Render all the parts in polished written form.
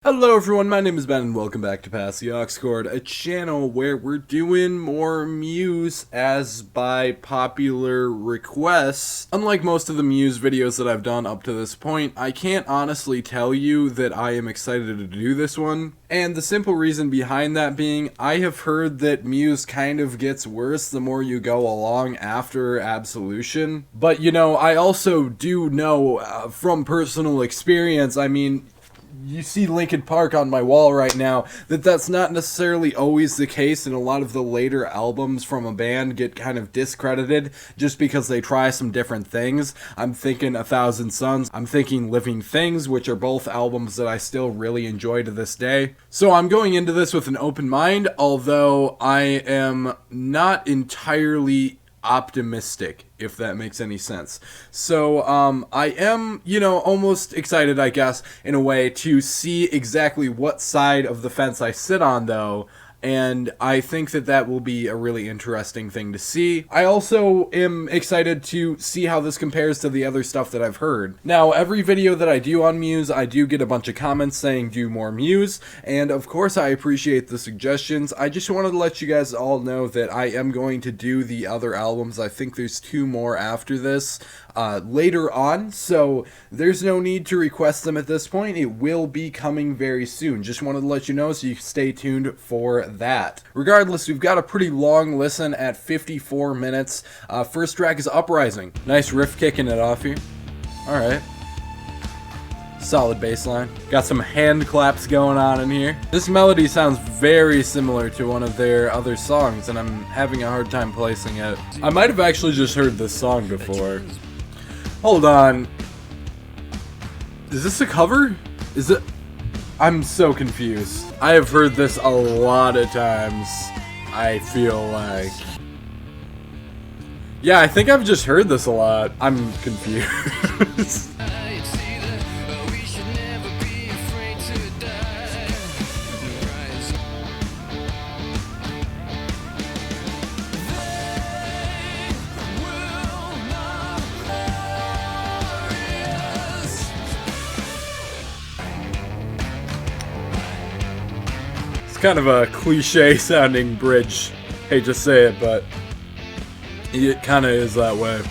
Hello everyone, my name is Ben and welcome back to PASSTHEauxCORD, a channel where we're doing more Muse as by popular request. Unlike most of the Muse videos that I've done up to this point, I can't honestly tell you that I am excited to do this one. And the simple reason behind that being, I have heard that Muse kind of gets worse the more you go along after Absolution. But you know, I also do know from personal experience, I mean, you see Linkin Park on my wall right now, that's not necessarily always the case, and a lot of the later albums from a band get kind of discredited just because they try some different things. I'm thinking A Thousand Suns, I'm thinking Living Things, which are both albums that I still really enjoy to this day. So I'm going into this with an open mind, although I am not entirely optimistic, if that makes any sense. So I am, almost excited, I guess, in a way, to see exactly what side of the fence I sit on, though. And I think that will be a really interesting thing to see. I also am excited to see how this compares to the other stuff that I've heard. Now, every video that I do on Muse, I do get a bunch of comments saying do more Muse, and of course I appreciate the suggestions. I just wanted to let you guys all know that I am going to do the other albums. I think there's 2 more after this later on, so there's no need to request them at this point. It will be coming very soon. Just wanted to let you know so you can stay tuned for that. Regardless, we've got a pretty long listen at 54 minutes. First track is Uprising. Nice riff kicking it off here. Alright. Solid bass line. Got some hand claps going on in here. This melody sounds very similar to one of their other songs, and I'm having a hard time placing it. I might have actually just heard this song before. Hold on. Is this a cover? Is it? I'm so confused. I have heard this a lot of times, I feel like. Yeah, I think I've just heard this a lot. I'm confused. Kind of a cliche sounding bridge. Hate to say it, but it kind of is that way.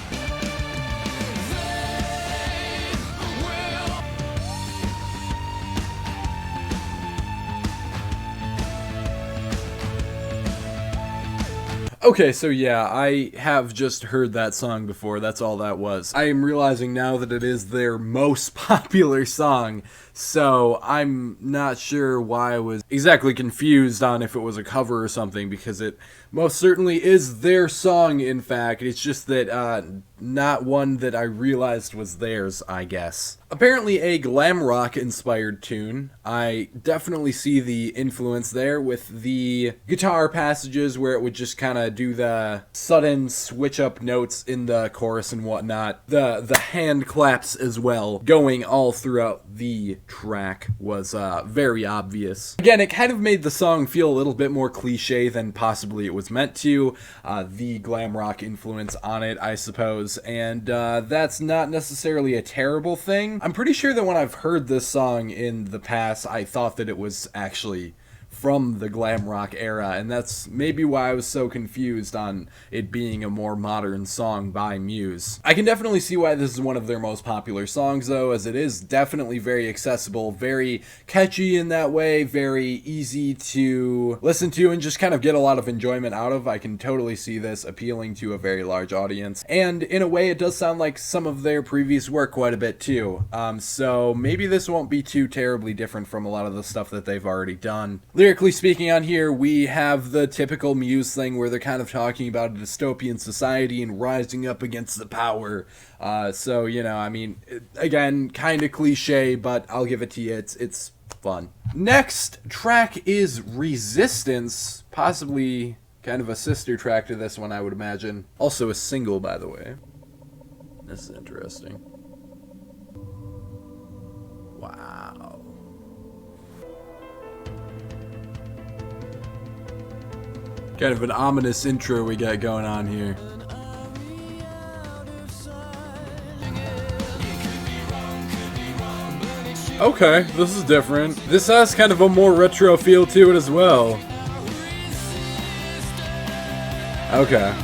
Okay, so yeah, I have just heard that song before, that's all that was. I am realizing now that it is their most popular song, so I'm not sure why I was exactly confused on if it was a cover or something, because it most certainly is their song, in fact. It's just that, not one that I realized was theirs, I guess. Apparently a glam rock inspired tune. I definitely see the influence there with the guitar passages where it would just kind of do the sudden switch up notes in the chorus and whatnot. The hand claps as well going all throughout the track was very obvious. Again, it kind of made the song feel a little bit more cliche than possibly it was meant to. The glam rock influence on it, I suppose, and that's not necessarily a terrible thing. I'm pretty sure that when I've heard this song in the past, I thought that it was actually from the glam rock era, and that's maybe why I was so confused on it being a more modern song by Muse. I can definitely see why this is one of their most popular songs, though, as it is definitely very accessible, very catchy in that way, very easy to listen to and just kind of get a lot of enjoyment out of. I can totally see this appealing to a very large audience, and in a way it does sound like some of their previous work quite a bit too, so maybe this won't be too terribly different from a lot of the stuff that they've already done. Lyrically speaking, on here, we have the typical Muse thing where they're kind of talking about a dystopian society and rising up against the power. So, I mean, again, kind of cliche, but I'll give it to you. It's fun. Next track is Resistance, possibly kind of a sister track to this one, I would imagine. Also a single, by the way. This is interesting. Wow. Kind of an ominous intro we got going on here. Okay, this is different. This has kind of a more retro feel to it as well. Okay.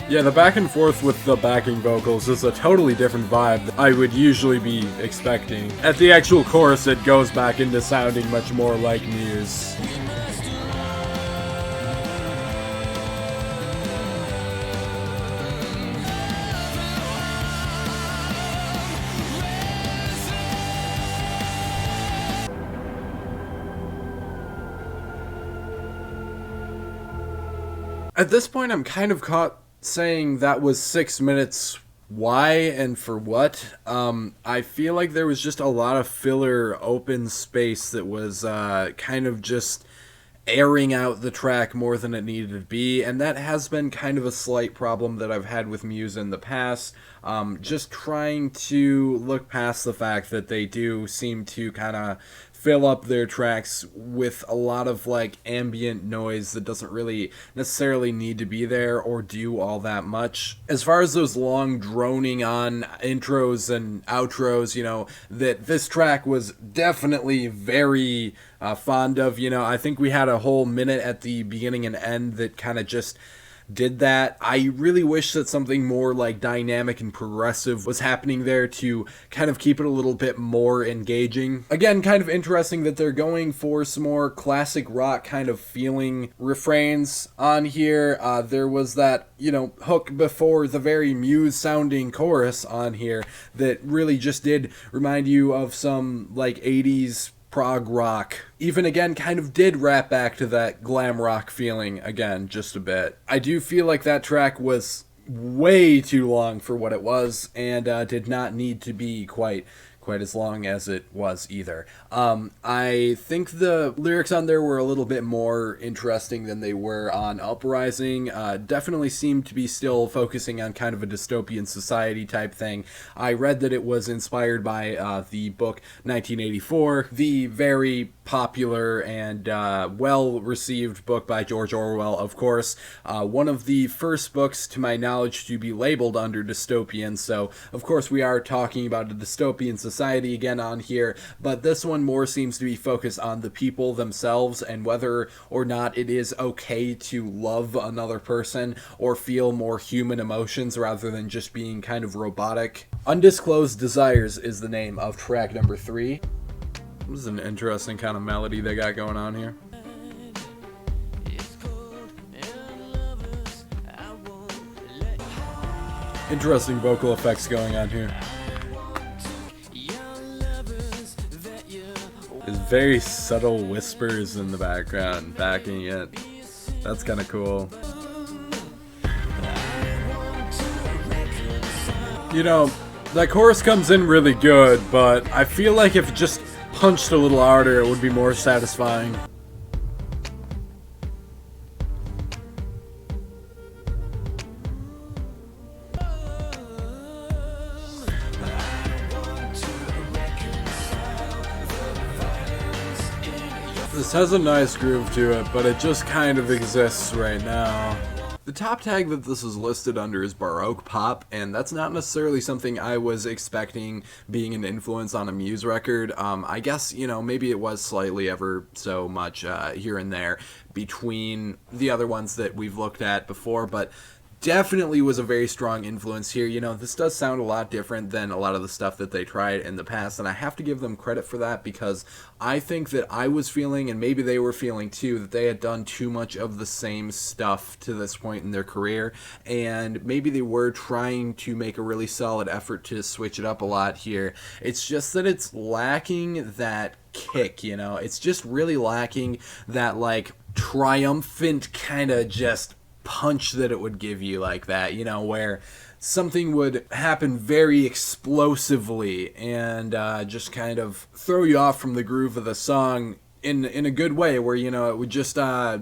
Yeah, the back and forth with the backing vocals is a totally different vibe than I would usually be expecting. At the actual chorus, it goes back into sounding much more like Muse. At this point, I'm kind of caught saying that was 6 minutes. Why and for what? I feel like there was just a lot of filler open space that was kind of just airing out the track more than it needed to be, and that has been kind of a slight problem that I've had with Muse in the past. Just trying to look past the fact that they do seem to kind of fill up their tracks with a lot of like ambient noise that doesn't really necessarily need to be there or do all that much. As far as those long droning on intros and outros, you know, that this track was definitely very fond of. You know, I think we had a whole minute at the beginning and end that kind of just did that. I really wish that something more like dynamic and progressive was happening there to kind of keep it a little bit more engaging. Again, kind of interesting that they're going for some more classic rock kind of feeling refrains on here. There was that, you know, hook before the very Muse sounding chorus on here that really just did remind you of some like 80s prog rock. Even again, kind of did wrap back to that glam rock feeling again, just a bit. I do feel like that track was way too long for what it was, and did not need to be quite as long as it was either. I think the lyrics on there were a little bit more interesting than they were on Uprising. Definitely seemed to be still focusing on kind of a dystopian society type thing. I read that it was inspired by the book 1984, the very popular and well-received book by George Orwell, of course. One of the first books, to my knowledge, to be labeled under dystopian, so of course we are talking about a dystopian society again on here, but this one more seems to be focused on the people themselves and whether or not it is okay to love another person or feel more human emotions rather than just being kind of robotic. Undisclosed Desires is the name of track number 3. This is an interesting kind of melody they got going on here. Interesting vocal effects going on here. There's very subtle whispers in the background backing it. That's kind of cool. You know, that chorus comes in really good, but I feel like if it just punched a little harder, it would be more satisfying. This has a nice groove to it, but it just kind of exists right now. The top tag that this is listed under is Baroque Pop, and that's not necessarily something I was expecting being an influence on a Muse record. I guess, you know, maybe it was slightly ever so much here and there between the other ones that we've looked at before, but definitely was a very strong influence here. You know, this does sound a lot different than a lot of the stuff that they tried in the past, and I have to give them credit for that because I think that I was feeling, and maybe they were feeling too, that they had done too much of the same stuff to this point in their career, and maybe they were trying to make a really solid effort to switch it up a lot here. It's just that it's lacking that kick, you know? It's just really lacking that, like, triumphant kind of just punch that it would give you like that, you know, where something would happen very explosively and just kind of throw you off from the groove of the song in a good way, where, you know, it would just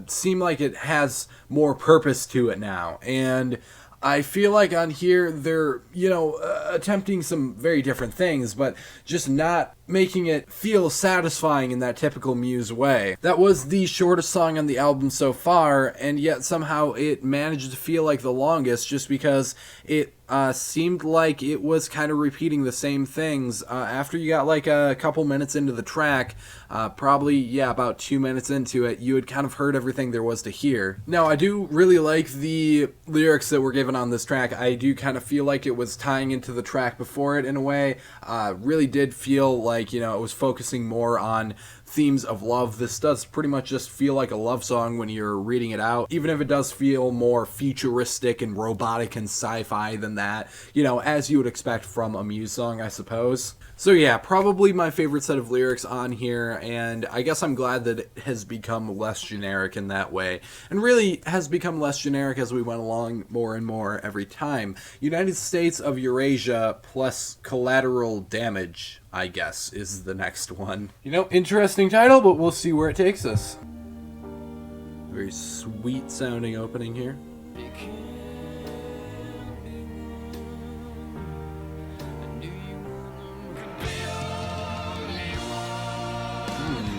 seem like it has more purpose to it now. And I feel like on here they're, you know, attempting some very different things, but just not making it feel satisfying in that typical Muse way. That was the shortest song on the album so far, and yet somehow it managed to feel like the longest just because it seemed like it was kind of repeating the same things. After you got like a couple minutes into the track, probably, about 2 minutes into it, you had kind of heard everything there was to hear. Now, I do really like the lyrics that were given on this track. I do kind of feel like it was tying into the track before it in a way. Really did feel like, it was focusing more on themes of love. This does pretty much just feel like a love song when you're reading it out, even if it does feel more futuristic and robotic and sci-fi than that, as you would expect from a Muse song, I suppose. So yeah, probably my favorite set of lyrics on here, and I guess I'm glad that it has become less generic in that way, and really has become less generic as we went along more and more every time. United States of Eurasia plus Collateral Damage, I guess, is the next one. Interesting title, but we'll see where it takes us. Very sweet sounding opening here.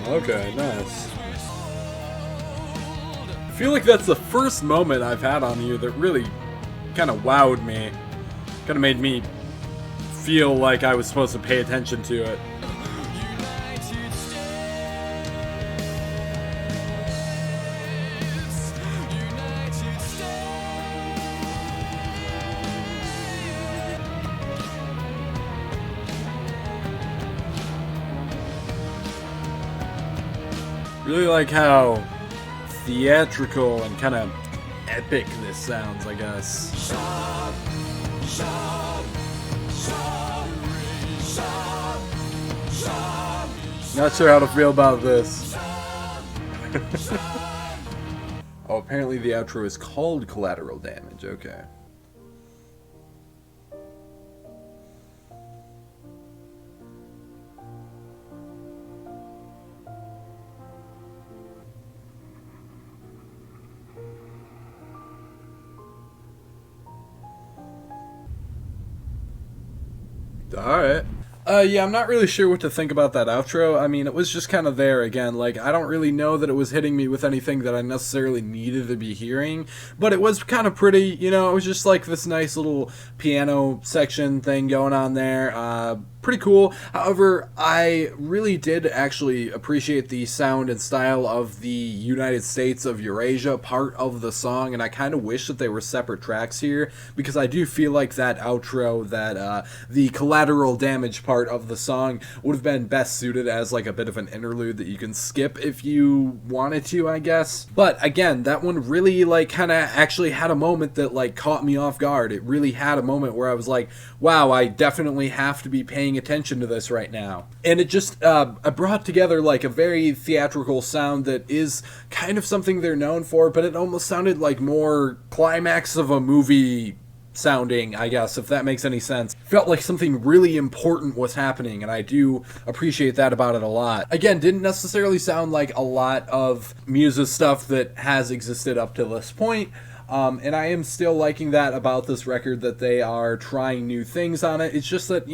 Okay, nice. I feel like that's the first moment I've had on here that really kind of wowed me. Kind of made me feel like I was supposed to pay attention to it. Really like how theatrical and kind of epic this sounds, I guess. Not sure how to feel about this. Oh, apparently the outro is called Collateral Damage, okay. Alright. Yeah, I'm not really sure what to think about that outro. I mean, it was just kind of there again. Like, I don't really know that it was hitting me with anything that I necessarily needed to be hearing, but it was kind of pretty, it was just like this nice little piano section thing going on there. Pretty cool. However, I really did actually appreciate the sound and style of the United States of Eurasia part of the song, and I kind of wish that they were separate tracks here, because I do feel like that outro, that the Collateral Damage part of the song would have been best suited as like a bit of an interlude that you can skip if you wanted to, I guess. But again, that one really like kind of actually had a moment that like caught me off guard. It really had a moment where I was like, wow, I definitely have to be paying attention to this right now. And it just brought together like a very theatrical sound that is kind of something they're known for, but it almost sounded like more climax of a movie sounding, I guess, if that makes any sense. Felt like something really important was happening, and I do appreciate that about it a lot. Again, didn't necessarily sound like a lot of Muse's stuff that has existed up to this point. And I am still liking that about this record, that they are trying new things on it. It's just that,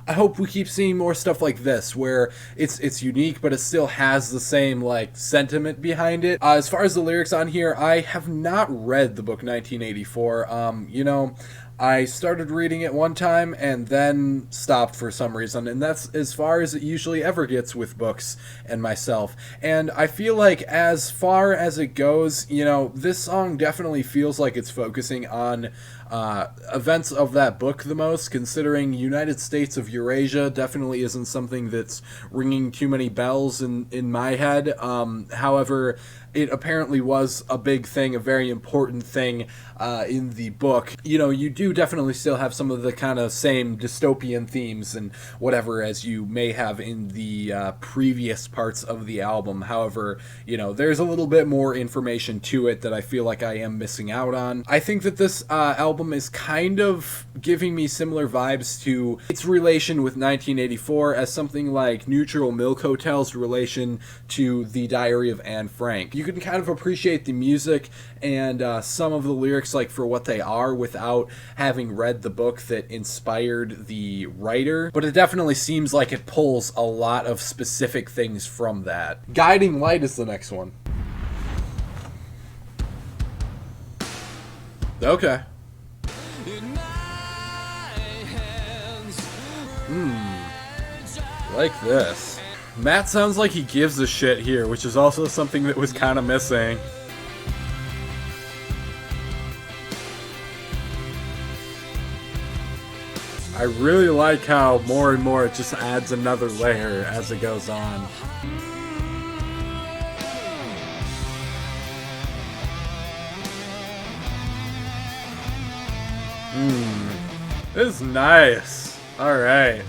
I hope we keep seeing more stuff like this, where it's unique, but it still has the same, like, sentiment behind it. As far as the lyrics on here, I have not read the book 1984. I started reading it one time and then stopped for some reason, and that's as far as it usually ever gets with books and myself. And I feel like as far as it goes, this song definitely feels like it's focusing on events of that book the most, considering United States of Eurasia definitely isn't something that's ringing too many bells in my head. However, it apparently was a big thing, a very important thing in the book. You do definitely still have some of the kind of same dystopian themes and whatever as you may have in the previous parts of the album. However, there's a little bit more information to it that I feel like I am missing out on. I think that this album album is kind of giving me similar vibes to its relation with 1984 as something like Neutral Milk Hotel's relation to The Diary of Anne Frank. You can kind of appreciate the music and some of the lyrics like for what they are without having read the book that inspired the writer, but it definitely seems like it pulls a lot of specific things from that. Guiding Light is the next one. Okay. Like this. Matt sounds like he gives a shit here, which is also something that was kind of missing. I really like how more and more it just adds another layer as it goes on. This is nice. Alright.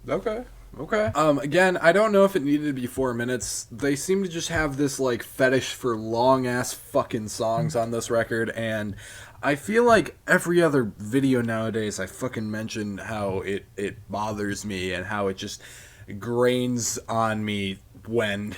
Okay. Again, I don't know if it needed to be 4 minutes. They seem to just have this, like, fetish for long-ass fucking songs on this record, and I feel like every other video nowadays I fucking mention how it bothers me and how it just grains on me when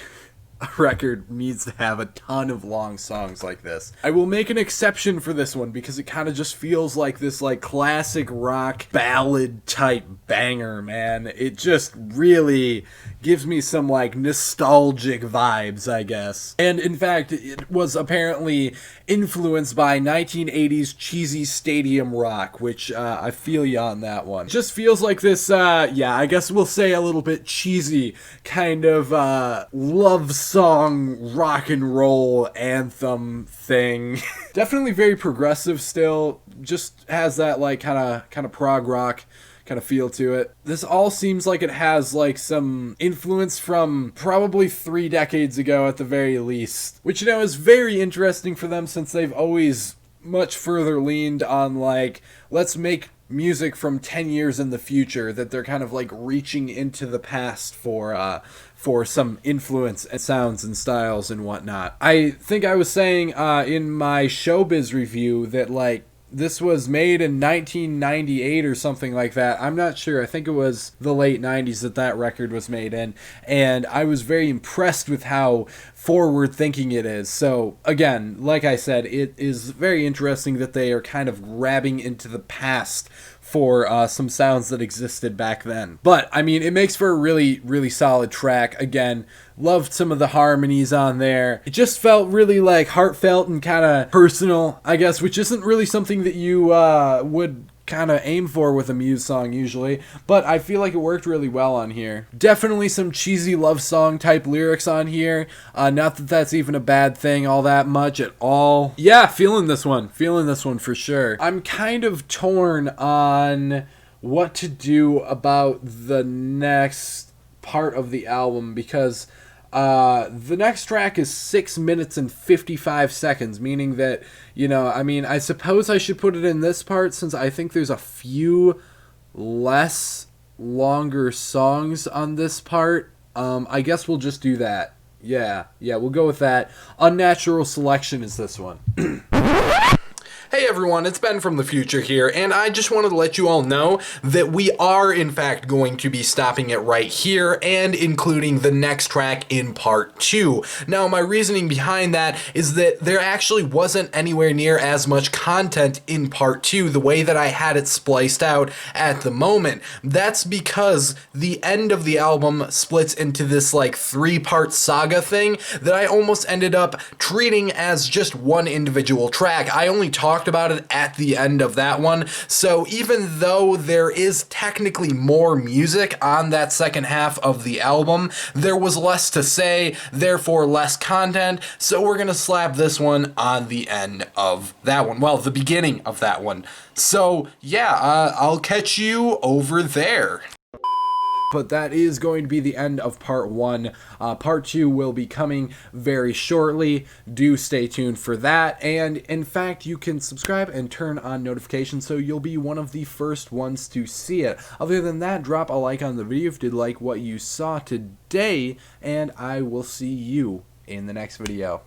a record needs to have a ton of long songs like this. I will make an exception for this one because it kind of just feels like this like classic rock ballad type banger, man. It just really gives me some like nostalgic vibes, I guess. And in fact, it was apparently influenced by 1980s cheesy stadium rock, which I feel you on that one. It just feels like this, yeah, I guess we'll say a little bit cheesy kind of love song rock and roll anthem thing. Definitely very progressive still, just has that like kind of prog rock kind of feel to it. This all seems like it has like some influence from probably 3 decades ago at the very least, which, you know, is very interesting for them since they've always much further leaned on like, let's make music from 10 years in the future, that they're kind of like reaching into the past for some influence and sounds and styles and whatnot. I think I was saying in my Showbiz review that like this was made in 1998 or something like that. I'm not sure. I think it was the late 90s that record was made in. And I was very impressed with how forward-thinking it is. So, again, like I said, it is very interesting that they are kind of grabbing into the past for some sounds that existed back then. But, I mean, it makes for a really, really solid track. Again, loved some of the harmonies on there. It just felt really, like, heartfelt and kind of personal, I guess, which isn't really something that you would kind of aim for with a Muse song usually, but I feel like it worked really well on here. Definitely some cheesy love song type lyrics on here. Not that that's even a bad thing all that much at all. Yeah, feeling this one for sure. I'm kind of torn on what to do about the next part of the album because the next track is 6 minutes and 55 seconds, meaning that, you know, I mean, I suppose I should put it in this part since I think there's a few less longer songs on this part. I guess we'll just do that. Yeah, we'll go with that. Unnatural Selection is this one. Hey everyone, it's Ben from the future here, and I just wanted to let you all know that we are in fact going to be stopping it right here and including the next track in part 2. Now, my reasoning behind that is that there actually wasn't anywhere near as much content in part 2 the way that I had it spliced out at the moment. That's because the end of the album splits into this like 3-part saga thing that I almost ended up treating as just one individual track. I only talked about it at the end of that one, so even though there is technically more music on that second half of the album, there was less to say, therefore less content, so we're gonna slap this one on the end of that one. Well, the beginning of that one. So yeah, I'll catch you over there. But that is going to be the end of part 1. Part 2 will be coming very shortly. Do stay tuned for that. And in fact, you can subscribe and turn on notifications so you'll be one of the first ones to see it. Other than that, drop a like on the video if you did like what you saw today, and I will see you in the next video.